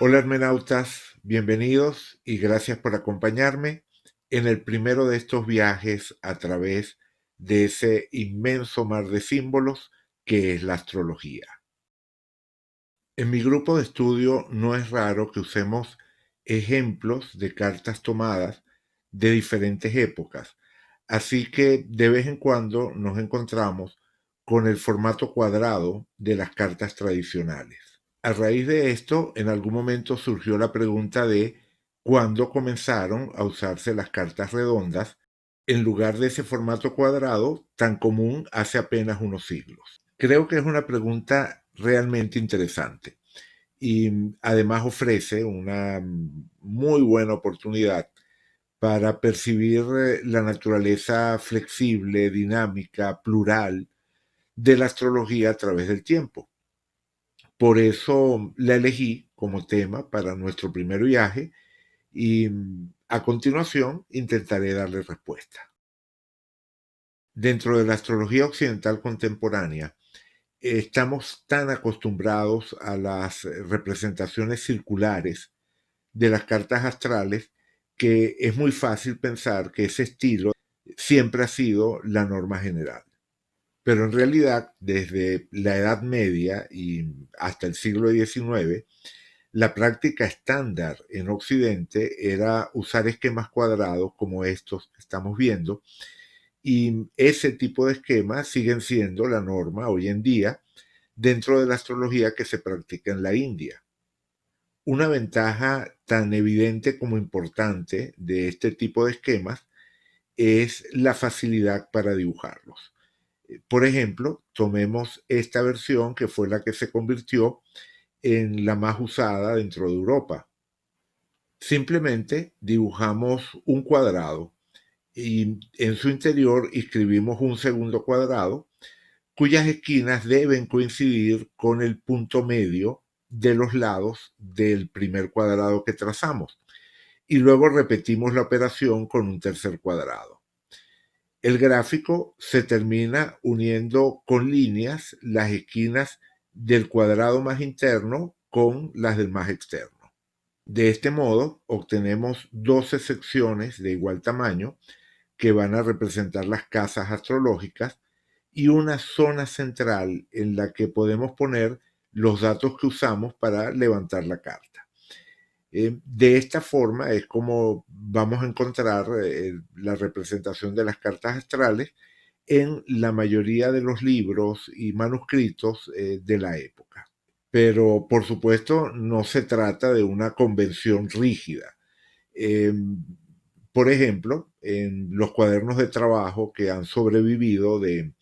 Hola hermenautas, bienvenidos y gracias por acompañarme en el primero de estos viajes a través de ese inmenso mar de símbolos que es la astrología. En mi grupo de estudio no es raro que usemos ejemplos de cartas tomadas de diferentes épocas, así que de vez en cuando nos encontramos con el formato cuadrado de las cartas tradicionales. A raíz de esto, en algún momento surgió la pregunta de cuándo comenzaron a usarse las cartas redondas en lugar de ese formato cuadrado tan común hace apenas unos siglos. Creo que es una pregunta realmente interesante y además ofrece una muy buena oportunidad para percibir la naturaleza flexible, dinámica, plural de la astrología a través del tiempo. Por eso la elegí como tema para nuestro primer viaje y a continuación intentaré darle respuesta. Dentro de la astrología occidental contemporánea, estamos tan acostumbrados a las representaciones circulares de las cartas astrales que es muy fácil pensar que ese estilo siempre ha sido la norma general. Pero en realidad, desde la Edad Media y hasta el siglo XIX, la práctica estándar en Occidente era usar esquemas cuadrados como estos que estamos viendo, y ese tipo de esquemas siguen siendo la norma hoy en día dentro de la astrología que se practica en la India. Una ventaja tan evidente como importante de este tipo de esquemas es la facilidad para dibujarlos. Por ejemplo, tomemos esta versión que fue la que se convirtió en la más usada dentro de Europa. Simplemente dibujamos un cuadrado y en su interior escribimos un segundo cuadrado cuyas esquinas deben coincidir con el punto medio de los lados del primer cuadrado que trazamos. Y luego repetimos la operación con un tercer cuadrado. El gráfico se termina uniendo con líneas las esquinas del cuadrado más interno con las del más externo. De este modo, obtenemos 12 secciones de igual tamaño que van a representar las casas astrológicas y una zona central en la que podemos poner los datos que usamos para levantar la carta. De esta forma es como vamos a encontrar la representación de las cartas astrales en la mayoría de los libros y manuscritos de la época. Pero por supuesto no se trata de una convención rígida. Eh, por ejemplo, en los cuadernos de trabajo que han sobrevivido de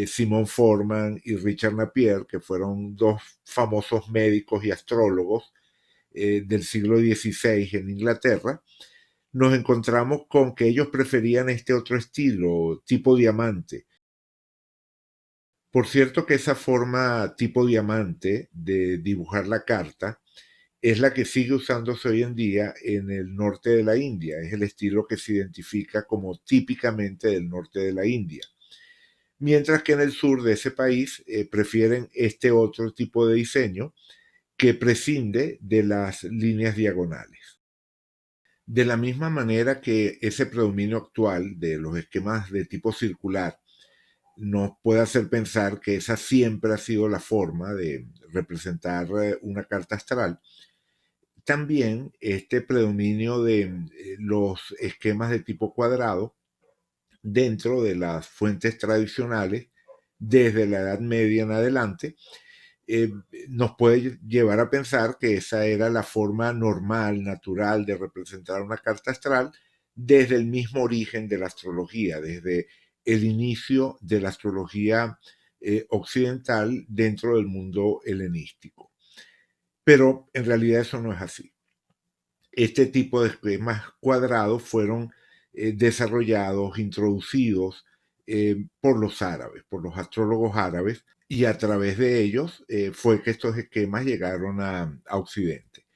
Simon Forman y Richard Napier, que fueron dos famosos médicos y astrólogos del siglo XVI en Inglaterra, nos encontramos con que ellos preferían este otro estilo, tipo diamante. Por cierto que esa forma tipo diamante de dibujar la carta es la que sigue usándose hoy en día en el norte de la India. Es el estilo que se identifica como típicamente del norte de la India. Mientras que en el sur de ese país prefieren este otro tipo de diseño que prescinde de las líneas diagonales. De la misma manera que ese predominio actual de los esquemas de tipo circular nos puede hacer pensar que esa siempre ha sido la forma de representar una carta astral, también este predominio de los esquemas de tipo cuadrado dentro de las fuentes tradicionales desde la Edad Media en adelante eh, nos puede llevar a pensar que esa era la forma normal, natural de representar una carta astral desde el mismo origen de la astrología, desde el inicio de la astrología occidental dentro del mundo helenístico. Pero en realidad eso no es así. Este tipo de esquemas cuadrados fueron desarrollados, introducidos por los árabes, por los astrólogos árabes, y a través de ellos fue que estos esquemas llegaron a Occidente.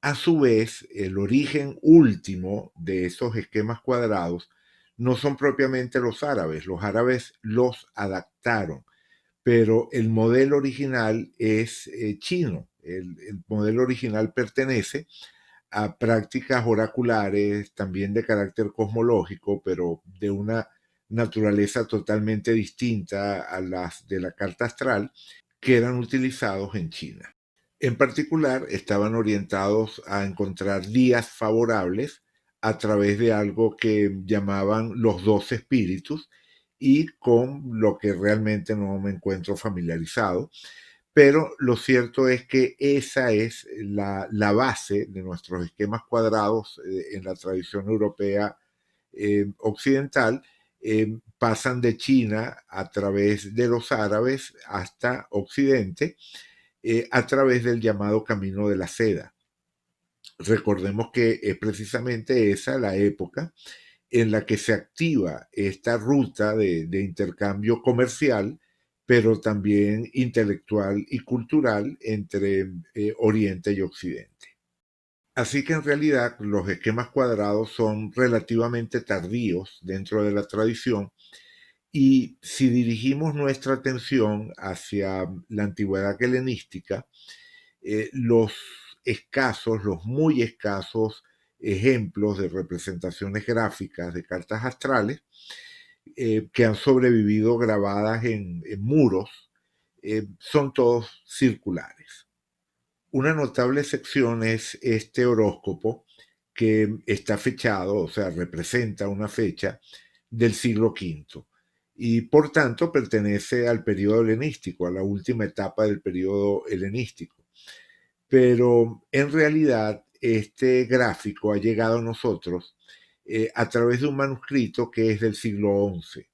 A su vez, el origen último de esos esquemas cuadrados no son propiamente los árabes los adaptaron, pero el modelo original es chino, El modelo original pertenece a prácticas oraculares, también de carácter cosmológico, pero de una naturaleza totalmente distinta a las de la carta astral, que eran utilizados en China. En particular, estaban orientados a encontrar días favorables a través de algo que llamaban los 12 espíritus y con lo que realmente no me encuentro familiarizado, pero lo cierto es que esa es la base de nuestros esquemas cuadrados en la tradición europea occidental. Pasan de China a través de los árabes hasta Occidente a través del llamado Camino de la Seda. Recordemos que es precisamente esa la época en la que se activa esta ruta de intercambio comercial, pero también intelectual y cultural entre Oriente y Occidente. Así que en realidad los esquemas cuadrados son relativamente tardíos dentro de la tradición y si dirigimos nuestra atención hacia la antigüedad helenística, los muy escasos ejemplos de representaciones gráficas de cartas astrales que han sobrevivido grabadas en muros son todos circulares. Una notable sección es este horóscopo que está fechado, o sea, representa una fecha del siglo V y por tanto pertenece al periodo helenístico, a la última etapa del periodo helenístico. Pero en realidad este gráfico ha llegado a nosotros a través de un manuscrito que es del siglo XI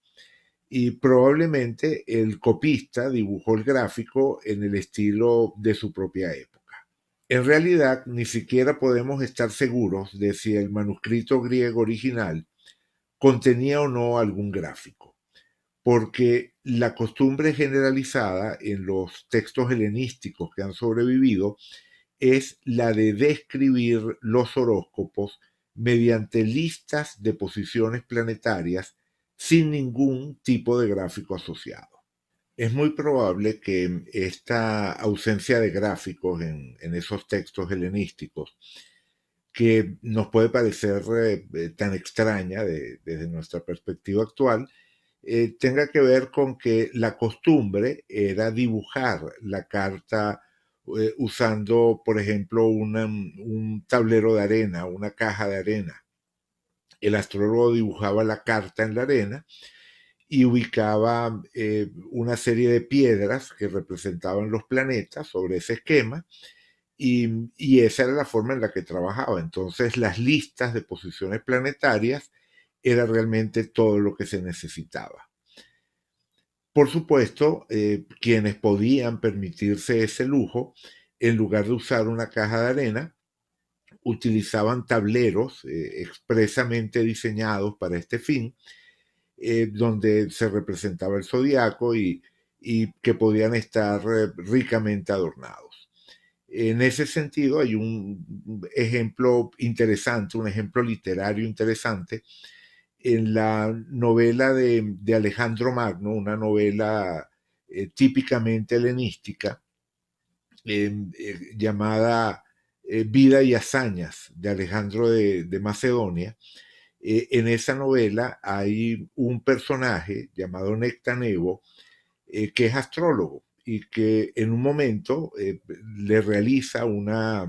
y probablemente el copista dibujó el gráfico en el estilo de su propia época. En realidad ni siquiera podemos estar seguros de si el manuscrito griego original contenía o no algún gráfico, porque la costumbre generalizada en los textos helenísticos que han sobrevivido es la de describir los horóscopos mediante listas de posiciones planetarias sin ningún tipo de gráfico asociado. Es muy probable que esta ausencia de gráficos en esos textos helenísticos, que nos puede parecer tan extraña desde nuestra perspectiva actual, tenga que ver con que la costumbre era dibujar la carta usando, por ejemplo, un tablero de arena, una caja de arena. El astrólogo dibujaba la carta en la arena y ubicaba una serie de piedras que representaban los planetas sobre ese esquema y esa era la forma en la que trabajaba. Entonces las listas de posiciones planetarias era realmente todo lo que se necesitaba. Por supuesto, quienes podían permitirse ese lujo, en lugar de usar una caja de arena, utilizaban tableros expresamente diseñados para este fin, donde se representaba el zodiaco y que podían estar ricamente adornados. En ese sentido, hay un ejemplo interesante, un ejemplo literario interesante, en la novela de Alejandro Magno, una novela típicamente helenística, llamada Vida y Hazañas de Alejandro de Macedonia. En esa novela hay un personaje llamado Nectanebo que es astrólogo y que en un momento le realiza una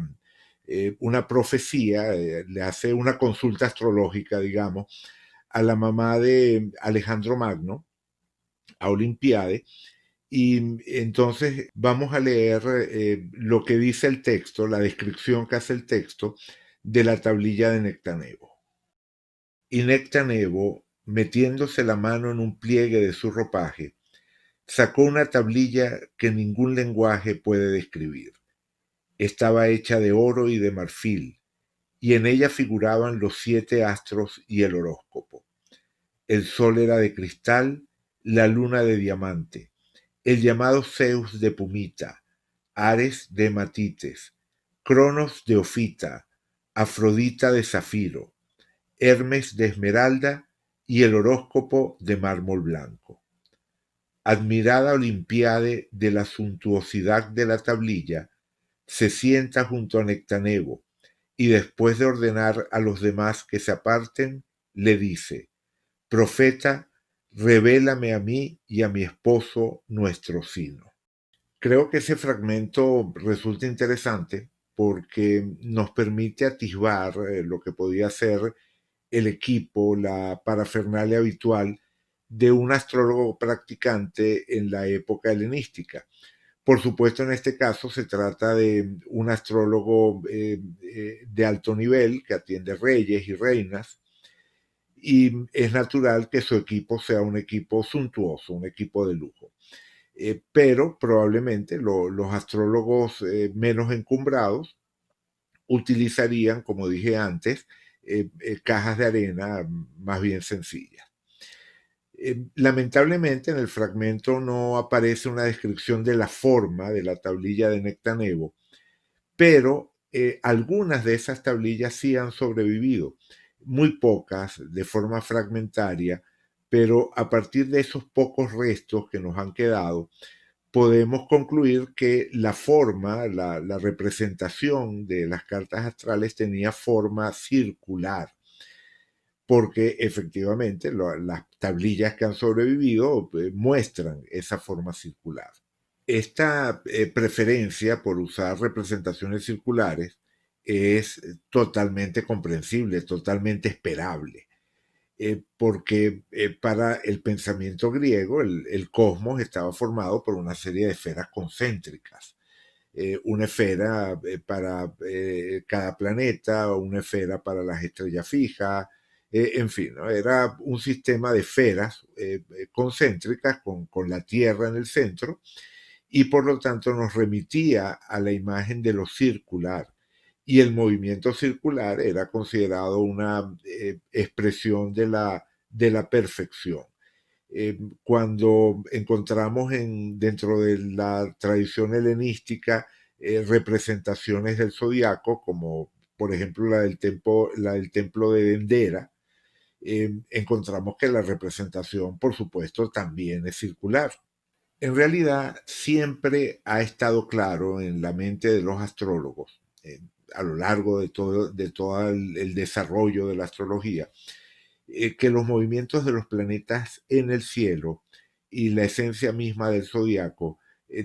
profecía, le hace una consulta astrológica, digamos, a la mamá de Alejandro Magno, a Olimpiade, y entonces vamos a leer lo que dice el texto, la descripción que hace el texto de la tablilla de Nectanebo. Y Nectanebo, metiéndose la mano en un pliegue de su ropaje, sacó una tablilla que ningún lenguaje puede describir. Estaba hecha de oro y de marfil, y en ella figuraban los 7 astros y el horóscopo. El sol era de cristal, la luna de diamante, el llamado Zeus de pumita, Ares de hematites, Cronos de ofita, Afrodita de zafiro, Hermes de esmeralda y el horóscopo de mármol blanco. Admirada Olimpiade de la suntuosidad de la tablilla, se sienta junto a Nectanebo y después de ordenar a los demás que se aparten, le dice: Profeta, revélame a mí y a mi esposo nuestro sino. Creo que ese fragmento resulta interesante porque nos permite atisbar lo que podía ser el equipo, la parafernalia habitual de un astrólogo practicante en la época helenística. Por supuesto, en este caso se trata de un astrólogo de alto nivel que atiende reyes y reinas, y es natural que su equipo sea un equipo suntuoso, un equipo de lujo. Pero probablemente los astrólogos menos encumbrados utilizarían, como dije antes, cajas de arena más bien sencillas. Lamentablemente en el fragmento no aparece una descripción de la forma de la tablilla de Nectanebo, pero algunas de esas tablillas sí han sobrevivido, muy pocas de forma fragmentaria, pero a partir de esos pocos restos que nos han quedado, podemos concluir que la forma, la representación de las cartas astrales tenía forma circular, porque efectivamente las tablillas que han sobrevivido muestran esa forma circular. Esta preferencia por usar representaciones circulares es totalmente comprensible, totalmente esperable, porque para el pensamiento griego el cosmos estaba formado por una serie de esferas concéntricas, una esfera para cada planeta, una esfera para las estrellas fijas, en fin, ¿no? Era un sistema de esferas concéntricas con la Tierra en el centro, y por lo tanto nos remitía a la imagen de lo circular. Y el movimiento circular era considerado una expresión de la perfección. Cuando encontramos dentro de la tradición helenística representaciones del zodiaco, como por ejemplo la del templo de Dendera, encontramos que la representación, por supuesto, también es circular. En realidad, siempre ha estado claro en la mente de los astrólogos, a lo largo de todo el desarrollo de la astrología, que los movimientos de los planetas en el cielo y la esencia misma del zodiaco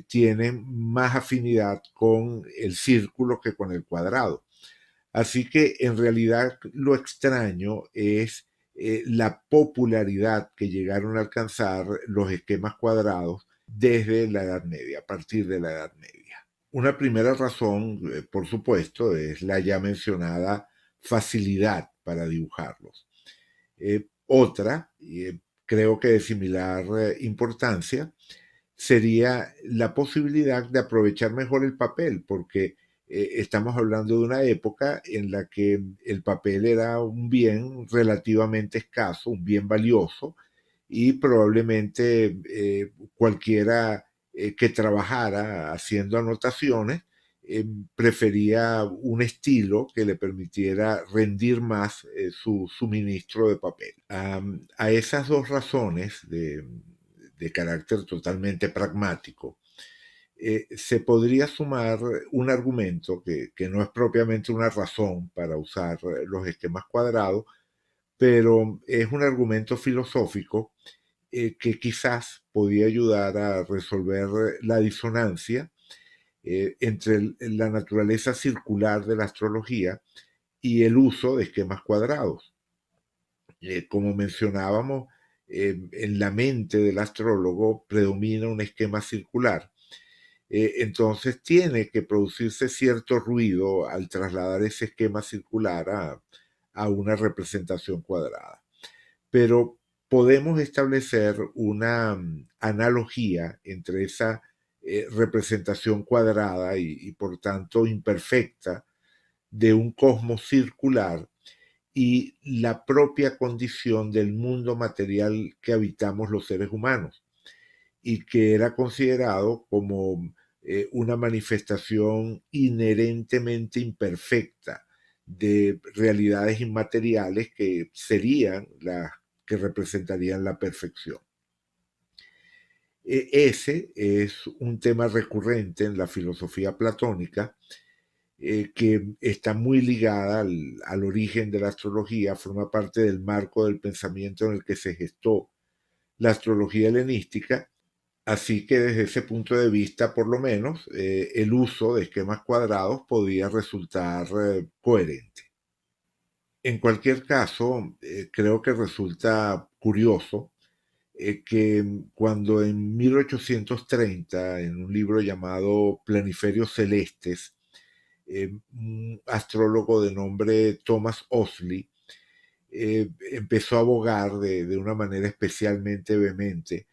tienen más afinidad con el círculo que con el cuadrado. Así que en realidad lo extraño es la popularidad que llegaron a alcanzar los esquemas cuadrados desde la Edad Media, a partir de la Edad Media. Una primera razón, por supuesto, es la ya mencionada facilidad para dibujarlos. Otra, creo que de similar importancia, sería la posibilidad de aprovechar mejor el papel, porque estamos hablando de una época en la que el papel era un bien relativamente escaso, un bien valioso, y probablemente cualquiera que trabajara haciendo anotaciones prefería un estilo que le permitiera rendir más su suministro de papel. A esas dos razones de carácter totalmente pragmático, se podría sumar un argumento que no es propiamente una razón para usar los esquemas cuadrados, pero es un argumento filosófico que quizás podía ayudar a resolver la disonancia entre la naturaleza circular de la astrología y el uso de esquemas cuadrados. Como mencionábamos, en la mente del astrólogo predomina un esquema circular. Entonces tiene que producirse cierto ruido al trasladar ese esquema circular a una representación cuadrada. Pero podemos establecer una analogía entre esa representación cuadrada y por tanto imperfecta de un cosmos circular y la propia condición del mundo material que habitamos los seres humanos, y que era considerado como una manifestación inherentemente imperfecta de realidades inmateriales que serían las que representarían la perfección. Ese es un tema recurrente en la filosofía platónica, que está muy ligada al origen de la astrología, forma parte del marco del pensamiento en el que se gestó la astrología helenística. Así que desde ese punto de vista, por lo menos, el uso de esquemas cuadrados podía resultar coherente. En cualquier caso, creo que resulta curioso que cuando en 1830, en un libro llamado Planiferios Celestes, un astrólogo de nombre Thomas Osley empezó a abogar de una manera especialmente vehemente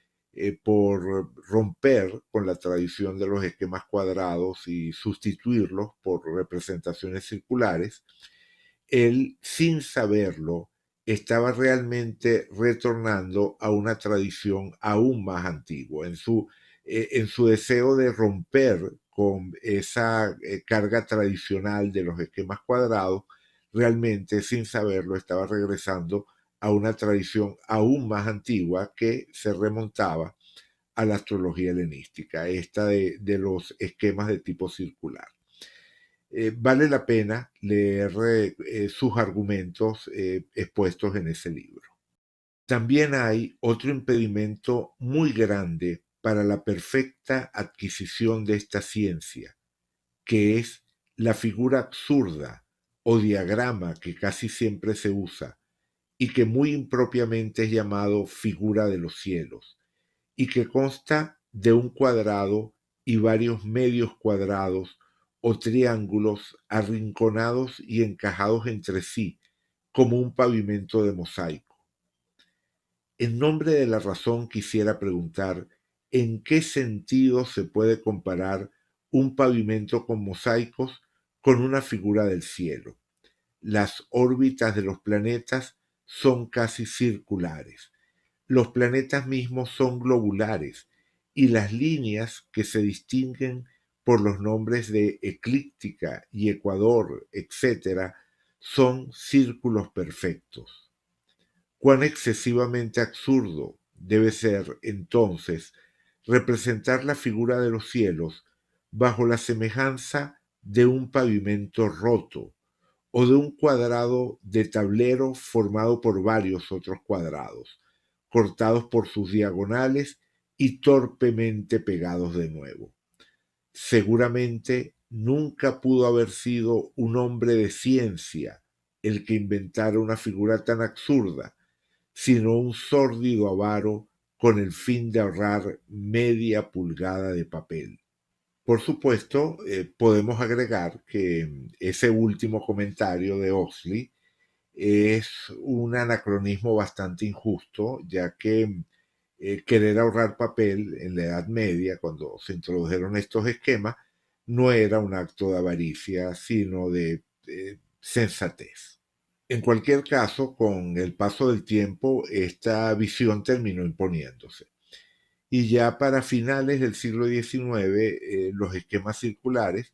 por romper con la tradición de los esquemas cuadrados y sustituirlos por representaciones circulares. Él, sin saberlo, estaba realmente retornando a una tradición aún más antigua, en su deseo de romper con esa carga tradicional de los esquemas cuadrados. Realmente, sin saberlo, estaba regresando a una tradición aún más antigua que se remontaba a la astrología helenística, esta de los esquemas de tipo circular. Vale la pena leer sus argumentos expuestos en ese libro. También hay otro impedimento muy grande para la perfecta adquisición de esta ciencia, que es la figura absurda o diagrama que casi siempre se usa y que muy impropiamente es llamado figura de los cielos, y que consta de un cuadrado y varios medios cuadrados o triángulos arrinconados y encajados entre sí, como un pavimento de mosaico. En nombre de la razón quisiera preguntar, ¿en qué sentido se puede comparar un pavimento con mosaicos con una figura del cielo? Las órbitas de los planetas son casi circulares. Los planetas mismos son globulares y las líneas que se distinguen por los nombres de eclíptica y ecuador, etc., son círculos perfectos. Cuán excesivamente absurdo debe ser, entonces, representar la figura de los cielos bajo la semejanza de un pavimento roto o de un cuadrado de tablero formado por varios otros cuadrados, cortados por sus diagonales y torpemente pegados de nuevo. Seguramente nunca pudo haber sido un hombre de ciencia el que inventara una figura tan absurda, sino un sórdido avaro con el fin de ahorrar media pulgada de papel. Por supuesto, podemos agregar que ese último comentario de Oxley es un anacronismo bastante injusto, ya que querer ahorrar papel en la Edad Media, cuando se introdujeron estos esquemas, no era un acto de avaricia, sino de sensatez. En cualquier caso, con el paso del tiempo, esta visión terminó imponiéndose. Y ya para finales del siglo XIX, los esquemas circulares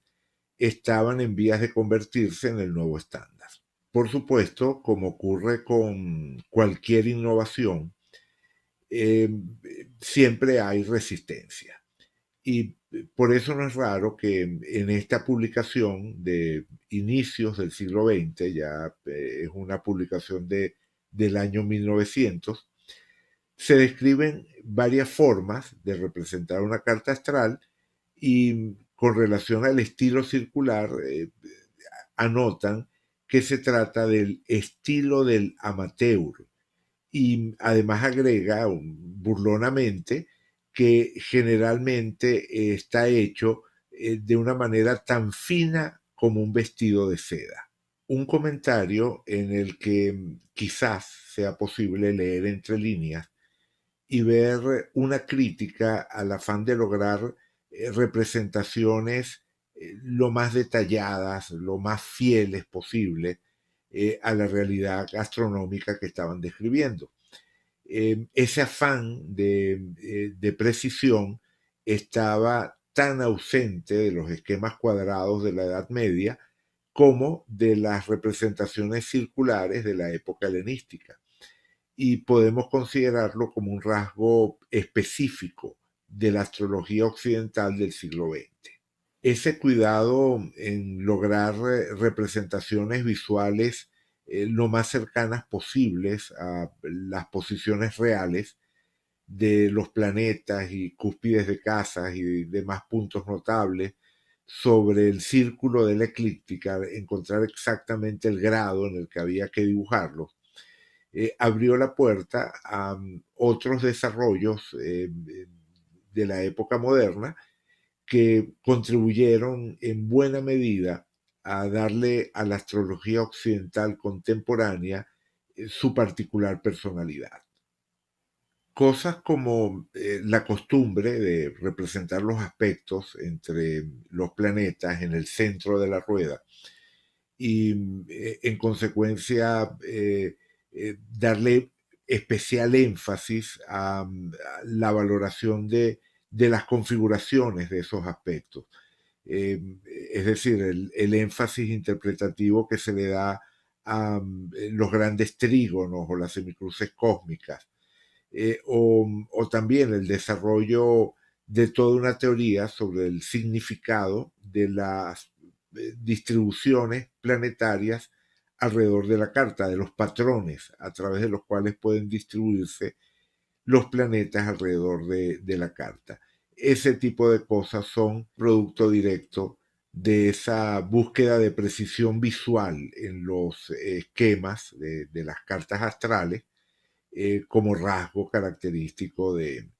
estaban en vías de convertirse en el nuevo estándar. Por supuesto, como ocurre con cualquier innovación, eh, siempre hay resistencia. Y por eso no es raro que en esta publicación de inicios del siglo XX, ya es una publicación del año 1900, se describen varias formas de representar una carta astral y con relación al estilo circular anotan que se trata del estilo del amateur y además agrega burlonamente que generalmente está hecho de una manera tan fina como un vestido de seda. Un comentario en el que quizás sea posible leer entre líneas y ver una crítica al afán de lograr representaciones lo más detalladas, lo más fieles posible a la realidad astronómica que estaban describiendo. Ese afán de precisión estaba tan ausente de los esquemas cuadrados de la Edad Media como de las representaciones circulares de la época helenística, y podemos considerarlo como un rasgo específico de la astrología occidental del siglo XX. Ese cuidado en lograr representaciones visuales lo más cercanas posibles a las posiciones reales de los planetas y cúspides de casas y demás puntos notables sobre el círculo de la eclíptica, encontrar exactamente el grado en el que había que dibujarlo, abrió la puerta a otros desarrollos de la época moderna que contribuyeron en buena medida a darle a la astrología occidental contemporánea su particular personalidad. Cosas como la costumbre de representar los aspectos entre los planetas en el centro de la rueda y en consecuencia darle especial énfasis a la valoración de las configuraciones de esos aspectos. Eh, es decir, el énfasis interpretativo que se le da a los grandes trígonos o las semicruces cósmicas, o también el desarrollo de toda una teoría sobre el significado de las distribuciones planetarias alrededor de la carta, de los patrones a través de los cuales pueden distribuirse los planetas alrededor de la carta. Ese tipo de cosas son producto directo de esa búsqueda de precisión visual en los esquemas de las cartas astrales como rasgo característico de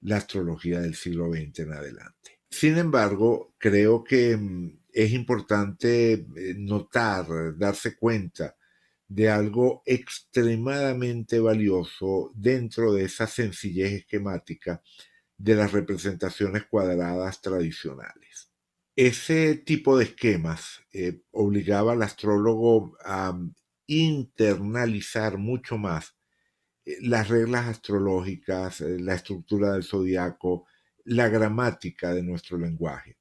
la astrología del siglo XX en adelante. Sin embargo, creo que es importante notar, darse cuenta de algo extremadamente valioso dentro de esa sencillez esquemática de las representaciones cuadradas tradicionales. Ese tipo de esquemas obligaba al astrólogo a internalizar mucho más las reglas astrológicas, la estructura del zodiaco, la gramática de nuestro lenguaje,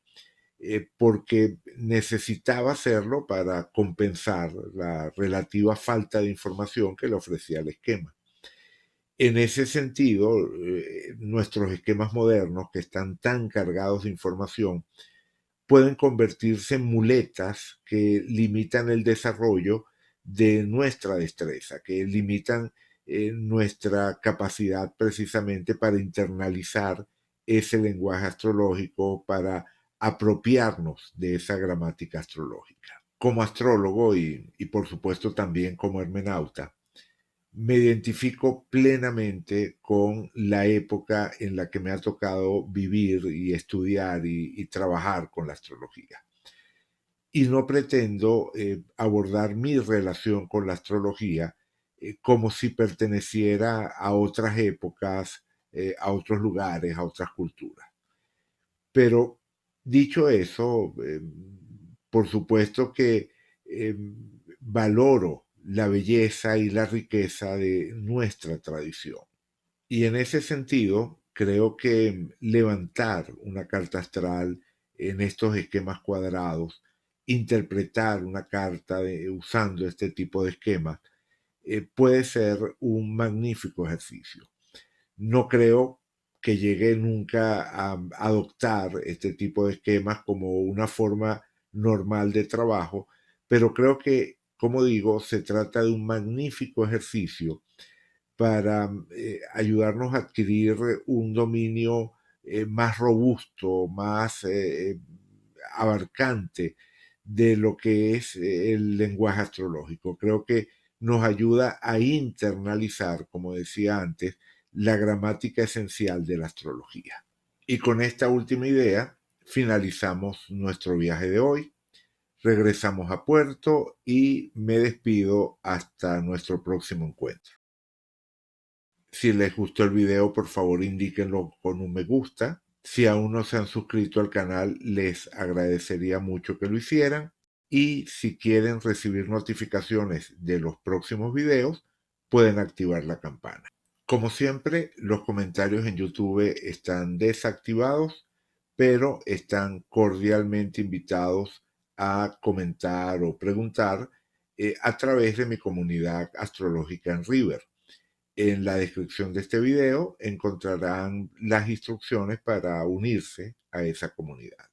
porque necesitaba hacerlo para compensar la relativa falta de información que le ofrecía el esquema. En ese sentido, nuestros esquemas modernos, que están tan cargados de información, pueden convertirse en muletas que limitan el desarrollo de nuestra destreza, que limitan nuestra capacidad precisamente para internalizar ese lenguaje astrológico, para apropiarnos de esa gramática astrológica. Como astrólogo y por supuesto también como hermenauta, me identifico plenamente con la época en la que me ha tocado vivir y estudiar y trabajar con la astrología. Y no pretendo abordar mi relación con la astrología como si perteneciera a otras épocas, a otros lugares, a otras culturas. Pero dicho eso, por supuesto que valoro la belleza y la riqueza de nuestra tradición. Y en ese sentido, creo que levantar una carta astral en estos esquemas cuadrados, interpretar una carta usando este tipo de esquemas, puede ser un magnífico ejercicio. No creo que llegue nunca a adoptar este tipo de esquemas como una forma normal de trabajo, pero creo que, como digo, se trata de un magnífico ejercicio para ayudarnos a adquirir un dominio más robusto, más abarcante de lo que es el lenguaje astrológico. Creo que nos ayuda a internalizar, como decía antes, la gramática esencial de la astrología. Y con esta última idea finalizamos nuestro viaje de hoy. Regresamos a puerto y me despido hasta nuestro próximo encuentro. Si les gustó el video, por favor indíquenlo con un me gusta. Si aún no se han suscrito al canal, les agradecería mucho que lo hicieran. Y si quieren recibir notificaciones de los próximos videos, pueden activar la campana. Como siempre, los comentarios en YouTube están desactivados, pero están cordialmente invitados a comentar o preguntar a través de mi comunidad astrológica en River. En la descripción de este video encontrarán las instrucciones para unirse a esa comunidad.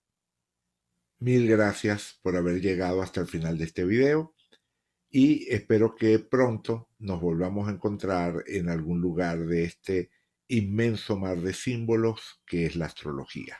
Mil gracias por haber llegado hasta el final de este video y espero que pronto nos volvamos a encontrar en algún lugar de este inmenso mar de símbolos que es la astrología.